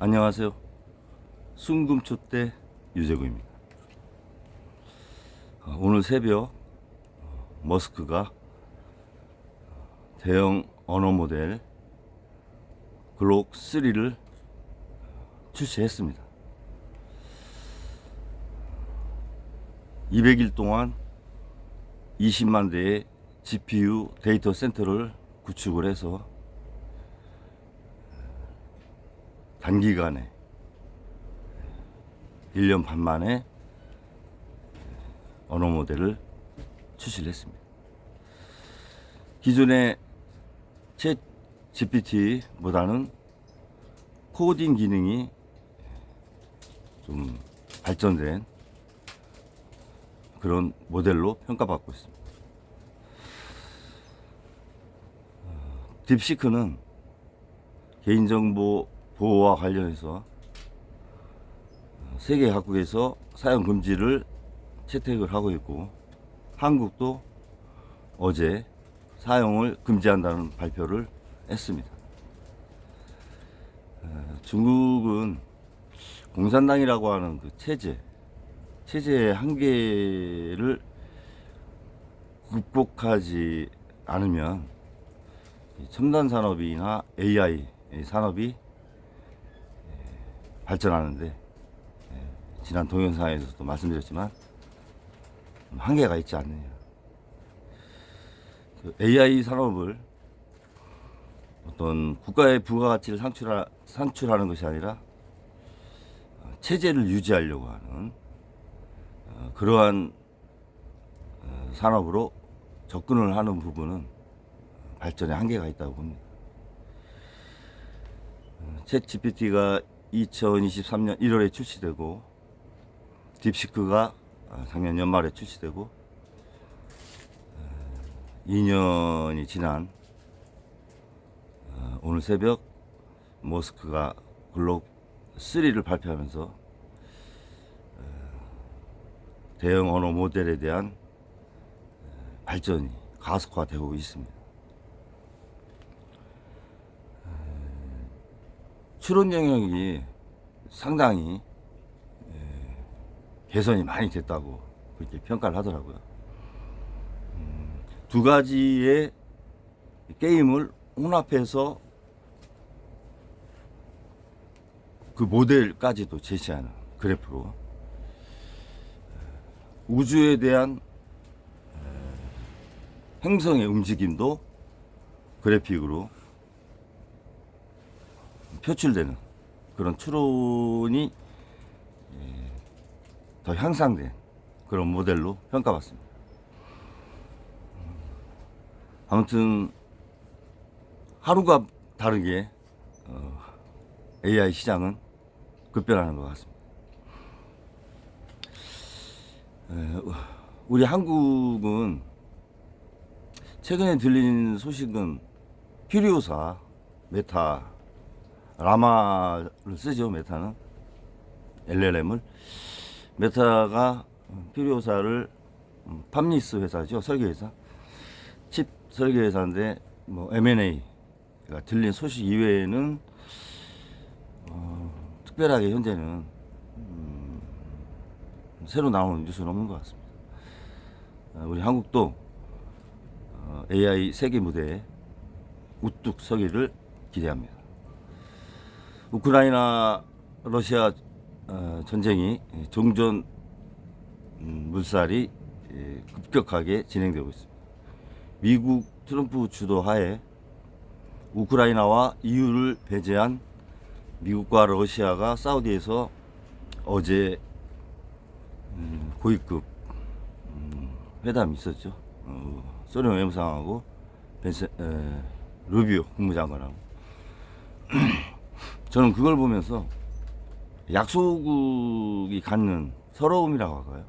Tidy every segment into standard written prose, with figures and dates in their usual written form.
안녕하세요. 순금초대 유재구입니다. 오늘 새벽 머스크가 대형 언어 모델 글록 3를 출시했습니다. 200일 동안 20만 대의 GPU 데이터 센터를 구축을 해서 단기간에 1년 반 만에 언어 모델을 출시를 했습니다. 기존의 챗 GPT보다는 코딩 기능이 좀 발전된 그런 모델로 평가받고 있습니다. 딥시크는 개인정보 보호와 관련해서 세계 각국에서 사용 금지를 채택을 하고 있고, 한국도 어제 사용을 금지한다는 발표를 했습니다. 중국은 공산당이라고 하는 그 체제의 한계를 극복하지 않으면 첨단 산업이나 AI 산업이 발전하는데, 지난 동영상에서도 말씀드렸지만 한계가 있지 않느냐. AI 산업을 어떤 국가의 부가가치를 산출하는 것이 아니라 체제를 유지하려고 하는 그러한 산업으로 접근을 하는 부분은 발전에 한계가 있다고 봅니다. 챗 GPT가 2023년 1월에 출시되고, 딥시크가 작년 연말에 출시되고, 2년이 지난 오늘 새벽 머스크가 글록 3를 발표하면서 대형 언어 모델에 대한 발전이 가속화되고 있습니다. 추론 영역이 상당히 개선이 많이 됐다고 그렇게 평가를 하더라고요. 두 가지의 게임을 혼합해서 그 모델까지도 제시하는 그래프로, 우주에 대한 행성의 움직임도 그래픽으로 표출되는 그런 추론이 더 향상된 그런 모델로 평가받습니다. 아무튼 하루가 다르게 AI 시장은 급변하는 것 같습니다. 우리 한국은 최근에 들린 소식은 퓨리오사 메타 라마를 쓰죠. 메타는 LLM을 메타가 퓨리오사를 팜리스 회사죠. 설계회사, 칩 설계회사인데 뭐 M&A가 들린 소식 이외에는 특별하게 현재는 새로 나오는 뉴스는 없는 것 같습니다. 우리 한국도 AI 세계 무대에 우뚝 서기를 기대합니다. 우크라이나 러시아 전쟁이 종전 물살이 급격하게 진행되고 있습니다. 미국 트럼프 주도 하에 우크라이나와 EU를 배제한 미국과 러시아가 사우디에서 어제 고위급 회담이 있었죠. 소련 외무상하고 루비오 국무장관하고. 저는 그걸 보면서 약소국이 갖는 서러움이라고 할까요?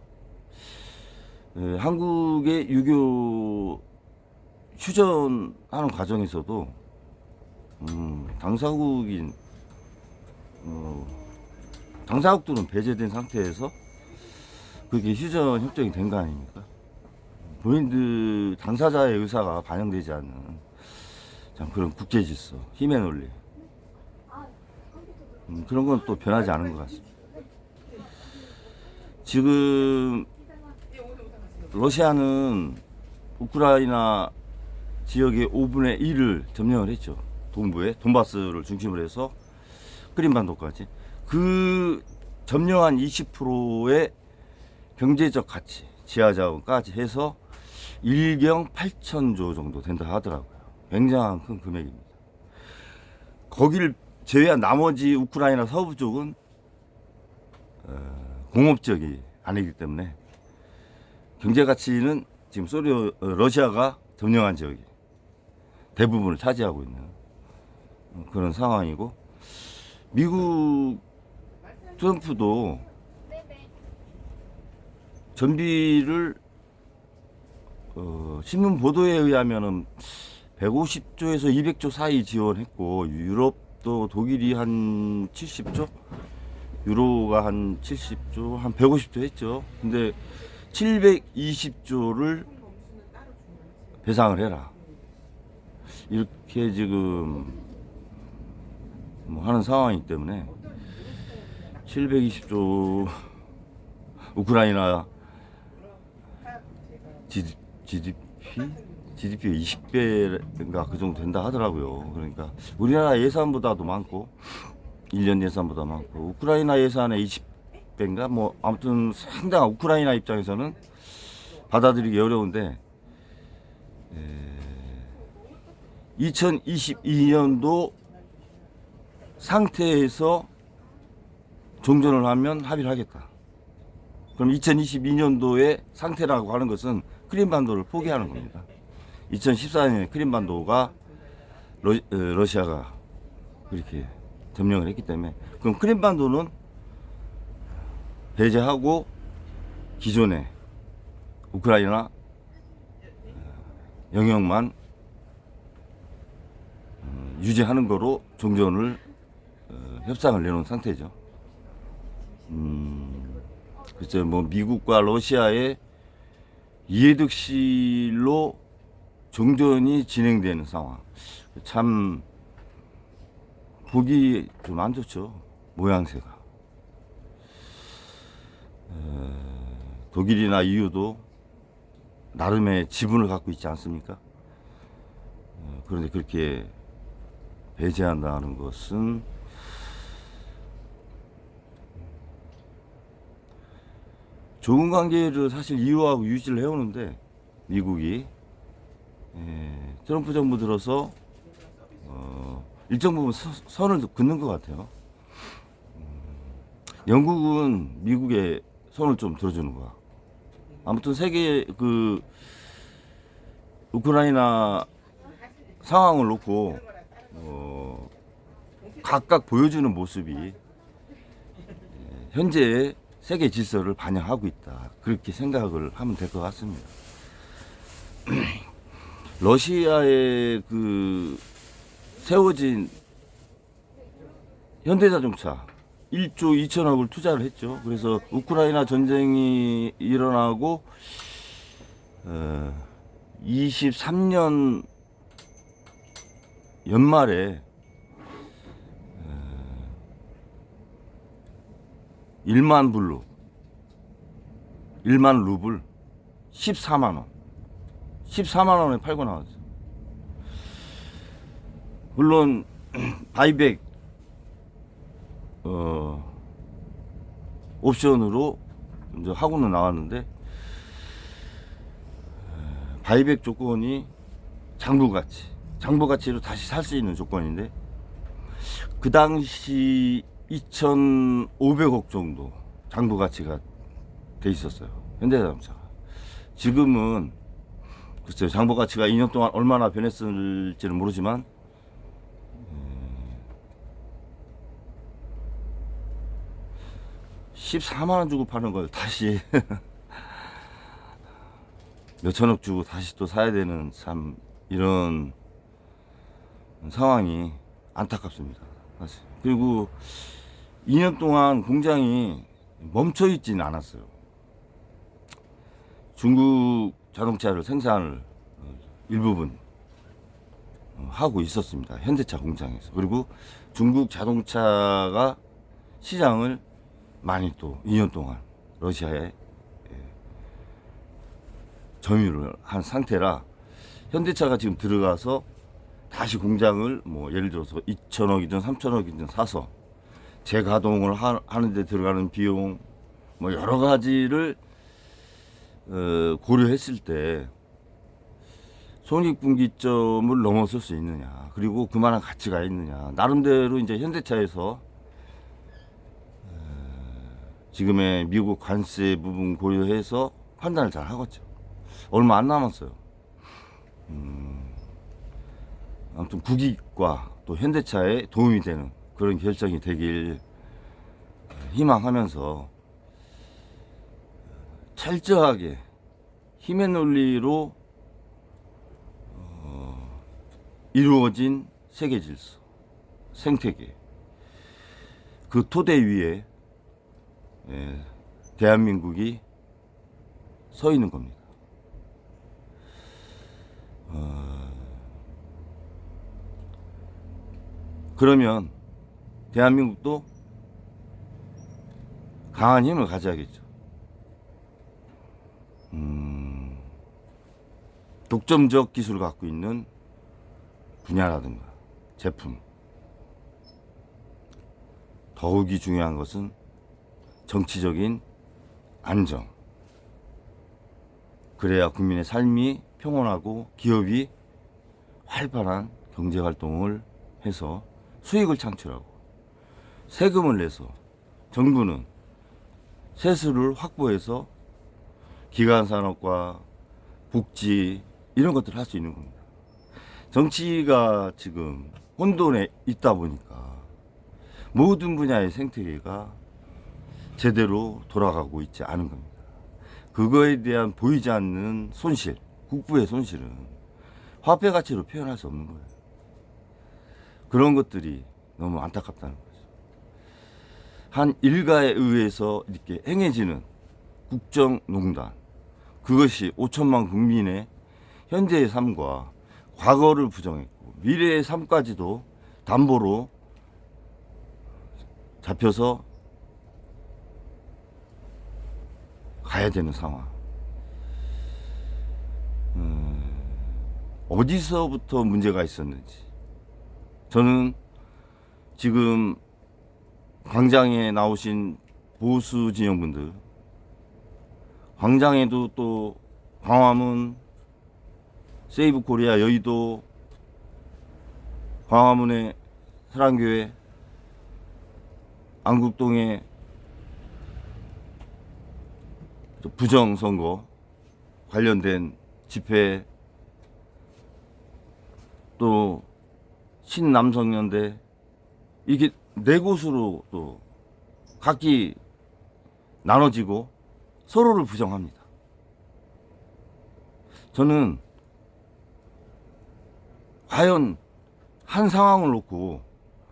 한국의 유교 휴전하는 과정에서도 당사국들은 배제된 상태에서 그렇게 휴전 협정이 된 거 아닙니까? 본인들 당사자의 의사가 반영되지 않는 참 그런 국제 질서, 힘의 논리, 그런 건 또 변하지 않은 것 같습니다. 지금 러시아는 우크라이나 지역의 5분의 1을 점령을 했죠. 동부에 돈바스를 중심으로 해서 크림반도까지. 그 점령한 20%의 경제적 가치, 지하자원까지 해서 1경 8천조 정도 된다 하더라고요. 굉장한 큰 금액입니다. 거기를 제외한 나머지 우크라이나 서부 쪽은 공업 지역이 아니기 때문에 경제 가치는 지금 러시아가 점령한 지역이 대부분을 차지하고 있는 그런 상황이고, 미국 트럼프도 전비를 신문 보도에 의하면은 150조에서 200조 사이 지원했고, 유럽도 독일이 한 70조, 유로가 한 70조, 한 150조 했죠. 근데 720조를 배상을 해라, 이렇게 지금 뭐 하는 상황이기 때문에 720조 우크라이나 GDP가 20배인가 그 정도 된다 하더라고요. 그러니까 우리나라 예산보다도 많고 1년 예산보다 많고 우크라이나 예산의 20배인가 뭐 아무튼 상당한, 우크라이나 입장에서는 받아들이기 어려운데 2022년도 상태에서 종전을 하면 합의를 하겠다. 그럼 2022년도의 상태라고 하는 것은 크림반도를 포기하는 겁니다. 2014년에 크림반도가 러시아가 그렇게 점령을 했기 때문에, 그럼 크림반도는 배제하고 기존의 우크라이나 영역만 유지하는 거로 종전을 협상을 내놓은 상태죠. 그렇죠. 뭐 미국과 러시아의 이해득실로 종전이 진행되는 상황. 참 보기 좀 안 좋죠. 모양새가. 독일이나 EU도 나름의 지분을 갖고 있지 않습니까? 그런데 그렇게 배제한다는 것은 좋은 관계를 사실 이유하고 유지를 해오는데, 미국이 트럼프 정부 들어서 일정 부분 선을 긋는 것 같아요. 영국은 미국의 손을 좀 들어주는 거야. 아무튼 세계 그 우크라이나 상황을 놓고 각각 보여주는 모습이 현재의 세계 질서를 반영하고 있다, 그렇게 생각을 하면 될 것 같습니다. 러시아의 그 세워진 현대자동차 1조 2천억을 투자를 했죠. 그래서 우크라이나 전쟁이 일어나고 23년 연말에 1만 불로 1만 루블 14만 원 14만 원에 팔고 나왔죠. 물론 바이백 옵션으로 이제 하고는 나왔는데, 바이백 조건이 장부 가치로 다시 살 수 있는 조건인데, 그 당시 2,500억 정도 장부 가치가 돼 있었어요, 현대자동차가. 지금은 글쎄요, 장부 가치가 2년 동안 얼마나 변했을지는 모르지만 14만 원 주고 파는 걸 다시 몇천억 주고 다시 또 사야 되는, 참 이런 상황이 안타깝습니다, 사실. 그리고 2년 동안 공장이 멈춰 있지는 않았어요. 중국 자동차를 생산을 일부분 하고 있었습니다. 현대차 공장에서. 그리고 중국 자동차가 시장을 많이 또 2년 동안 러시아에 점유를 한 상태라 현대차가 지금 들어가서 다시 공장을 뭐 예를 들어서 2천억이든 3천억이든 사서 재가동을 하는데 들어가는 비용 뭐 여러 가지를 고려했을 때 손익분기점을 넘어설 수 있느냐, 그리고 그만한 가치가 있느냐. 나름대로 이제 현대차에서 지금의 미국 관세 부분 고려해서 판단을 잘 하겠죠. 얼마 안 남았어요. 아무튼 국익과 또 현대차에 도움이 되는 그런 결정이 되길 희망하면서 철저하게 힘의 논리로 이루어진 세계 질서, 생태계, 그 토대 위에 대한민국이 서 있는 겁니다. 그러면 대한민국도 강한 힘을 가져야겠죠. 독점적 기술을 갖고 있는 분야라든가 제품. 더욱이 중요한 것은 정치적인 안정. 그래야 국민의 삶이 평온하고 기업이 활발한 경제 활동을 해서 수익을 창출하고 세금을 내서 정부는 세수를 확보해서 기간산업과 복지 이런 것들을 할 수 있는 겁니다. 정치가 지금 혼돈에 있다 보니까 모든 분야의 생태계가 제대로 돌아가고 있지 않은 겁니다. 그거에 대한 보이지 않는 손실, 국부의 손실은 화폐 가치로 표현할 수 없는 거예요. 그런 것들이 너무 안타깝다는 거죠. 한 일가에 의해서 이렇게 행해지는 국정농단, 그것이 5천만 국민의 현재의 삶과 과거를 부정했고 미래의 삶까지도 담보로 잡혀서 가야 되는 상황. 어디서부터 문제가 있었는지. 저는 지금 광장에 나오신 보수 진영분들, 광장에도 또 광화문, 세이브 코리아 여의도, 광화문의 사랑교회, 안국동의 부정선거 관련된 집회, 또 신남성연대, 이게 네 곳으로 또 각기 나눠지고 서로를 부정합니다. 저는 과연 한 상황을 놓고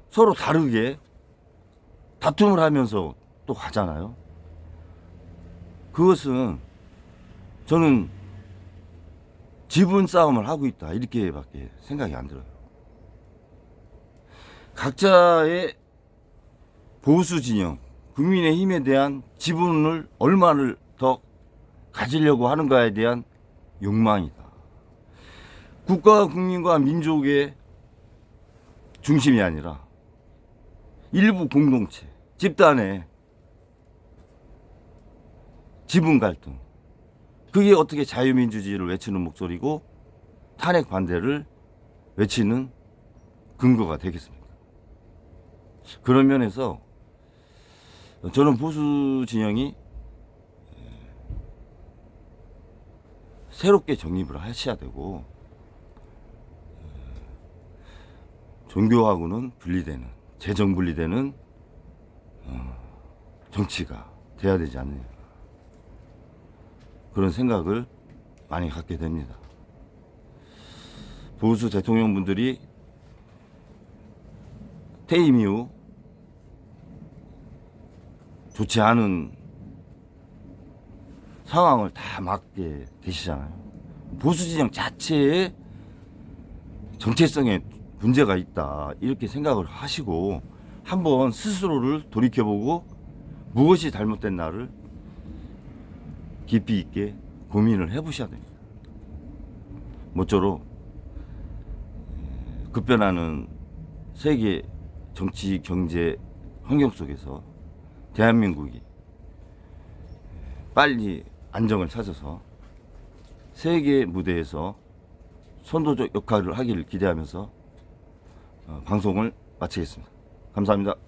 서로 다르게 다툼을 하면서 또 가잖아요. 그것은 저는 지분 싸움을 하고 있다, 이렇게밖에 생각이 안 들어요. 각자의 보수 진영, 국민의힘에 대한 지분을 얼마를 더 가지려고 하는가에 대한 욕망이다. 국가와 국민과 민족의 중심이 아니라 일부 공동체, 집단의 지분 갈등, 그게 어떻게 자유민주주의를 외치는 목소리고 탄핵 반대를 외치는 근거가 되겠습니까? 그런 면에서 저는 보수 진영이 새롭게 정립을 하셔야 되고, 종교하고는 분리되는, 재정 분리되는 정치가 돼야 되지 않느냐, 그런 생각을 많이 갖게 됩니다. 보수 대통령분들이 퇴임 이후 좋지 않은 상황을 다 맡게 되시잖아요. 보수 진영 자체에 정체성에 문제가 있다 이렇게 생각을 하시고 한번 스스로를 돌이켜보고 무엇이 잘못됐나를 깊이 있게 고민을 해보셔야 됩니다. 모쪼록 급변하는 세계 정치, 경제 환경 속에서 대한민국이 빨리 안정을 찾아서 세계 무대에서 선도적 역할을 하기를 기대하면서 방송을 마치겠습니다. 감사합니다.